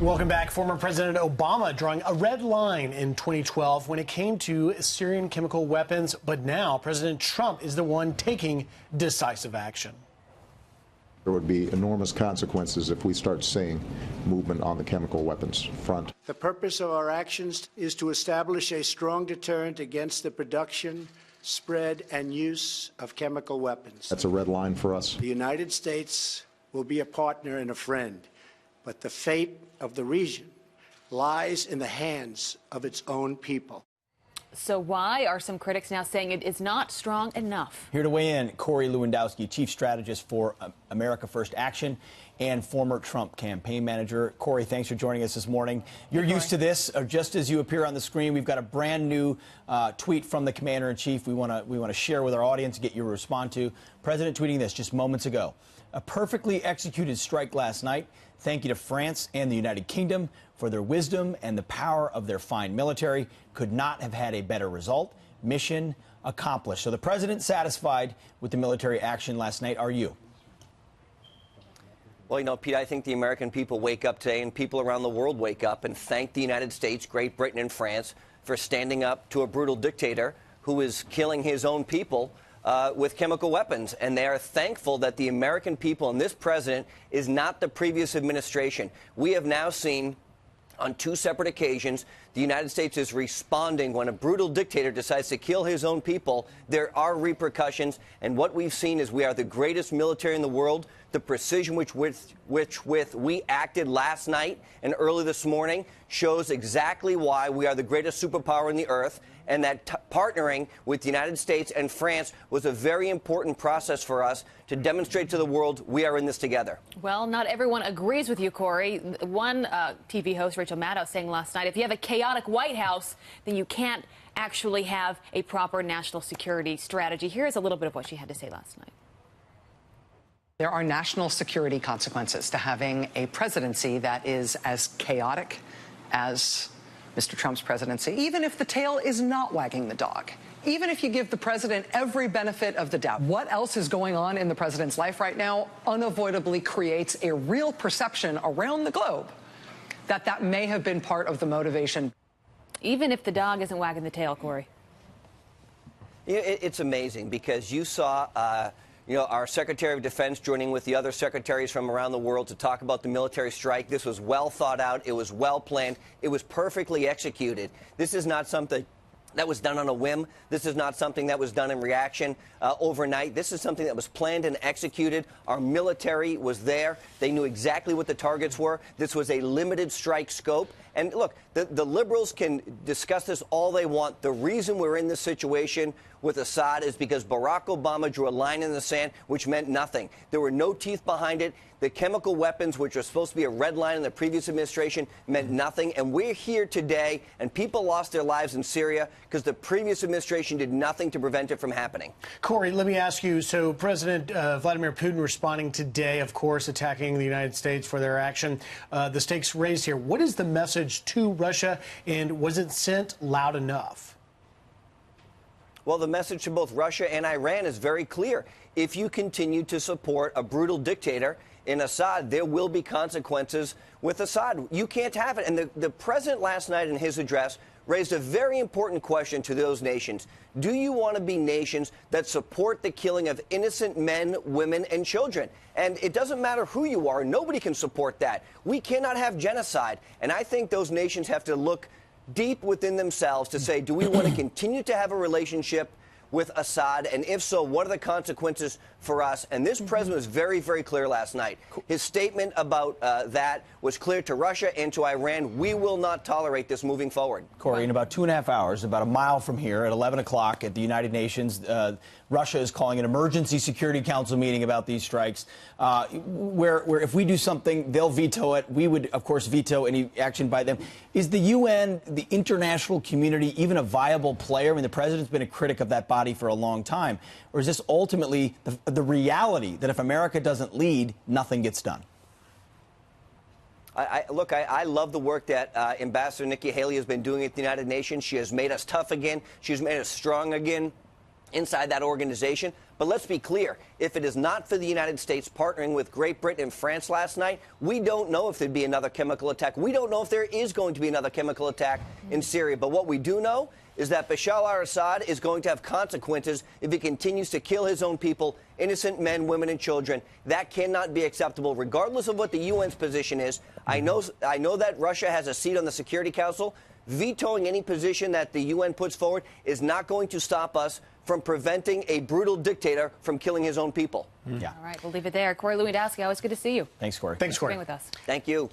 Welcome back. Former President Obama drawing a red line in 2012 when it came to Syrian chemical weapons, but now President Trump is the one taking decisive action. There would be enormous consequences if we start seeing movement on the chemical weapons front. The purpose of our actions is to establish a strong deterrent against the production, spread, and use of chemical weapons. That's a red line for us. The United States will be a partner and a friend, but the fate of the region lies in the hands of its own people. So why are some critics now saying it is not strong enough? Here to weigh in, Corey Lewandowski, chief strategist for America First Action and former Trump campaign manager. Corey, thanks for joining us this morning. You're used to this, just as you appear on the screen. We've got a brand new tweet from the commander-in-chief we want to share with our audience, get you to respond to. President tweeting this just moments ago. A perfectly executed strike last night. Thank you to France and the United Kingdom for their wisdom and the power of their fine military. Could not have had a better result. Mission accomplished. So the president satisfied with the military action last night. Are you? Well, you know, Pete, I think the American people wake up today and people around the world wake up and thank the United States, Great Britain, and France for standing up to a brutal dictator who is killing his own people with chemical weapons. And they are thankful that the American people and this president is not the previous administration. We have now seen on two separate occasions the United States is responding when a brutal dictator decides to kill his own people. There are repercussions. And what we've seen is we are the greatest military in the world. The precision with we acted last night and early this morning shows exactly why we are the greatest superpower on the earth, and that partnering with the United States and France was a very important process for us to demonstrate to the world we are in this together. Well, not everyone agrees with you, Corey. One TV host, Rachel Maddow, saying last night, if you have a chaotic White House, then you can't actually have a proper national security strategy. Here's a little bit of what she had to say last night. There are national security consequences to having a presidency that is as chaotic as Mr. Trump's presidency, even if the tail is not wagging the dog, even if you give the president every benefit of the doubt. What else is going on in the president's life right now unavoidably creates a real perception around the globe that that may have been part of the motivation. Even if the dog isn't wagging the tail, Corey. It's amazing because you saw our Secretary of Defense joining with the other secretaries from around the world to talk about the military strike. This was well thought out. It was well planned. It was perfectly executed. This is not something that was done on a whim. This is not something that was done in reaction overnight. This is something that was planned and executed. Our military was there. They knew exactly what the targets were. This was a limited strike scope. And look, the liberals can discuss this all they want. The reason we're in this situation with Assad is because Barack Obama drew a line in the sand, which meant nothing. There were no teeth behind it. The chemical weapons, which were supposed to be a red line in the previous administration, meant nothing. And we're here today, and people lost their lives in Syria because the previous administration did nothing to prevent it from happening. Corey, let me ask you, so President Vladimir Putin responding today, of course, attacking the United States for their action. The stakes raised here. What is the message to Russia, and was it sent loud enough? Well, the message to both Russia and Iran is very clear. If you continue to support a brutal dictator in Assad, there will be consequences with Assad. You can't have it. And the president last night in his address raised a very important question to those nations. Do you want to be nations that support the killing of innocent men, women, and children? And it doesn't matter who you are. Nobody can support that. We cannot have genocide. And I think those nations have to look deep within themselves to say, do we want to continue to have a relationship with Assad? And if so, what are the consequences for us? And this president was very, very clear last night. His statement about that was clear to Russia and to Iran. We will not tolerate this moving forward. Corey, in about 2.5 hours, about a mile from here at 11 o'clock at the United Nations, Russia is calling an emergency Security Council meeting about these strikes, where if we do something, they'll veto it. We would, of course, veto any action by them. Is the UN, the international community, even a viable player? I mean, the president's been a critic of that body for a long time. Or is this ultimately the reality that if America doesn't lead, nothing gets done? Look, I love the work that Ambassador Nikki Haley has been doing at the United Nations. She has made us tough again. She's made us strong again inside that organization. But let's be clear, if it is not for the United States partnering with Great Britain and France last night, we don't know if there'd be another chemical attack. We don't know if there is going to be another chemical attack in Syria. But what we do know is that Bashar al-Assad is going to have consequences if he continues to kill his own people, innocent men, women, and children. That cannot be acceptable, regardless of what the UN's position is. I know that Russia has a seat on the Security Council. Vetoing any position that the UN puts forward is not going to stop us from preventing a brutal dictator from killing his own people. Yeah. All right, we'll leave it there. Corey Lewandowski, always good to see you. Thanks, Corey. Thanks, Corey. For being with us. Thank you.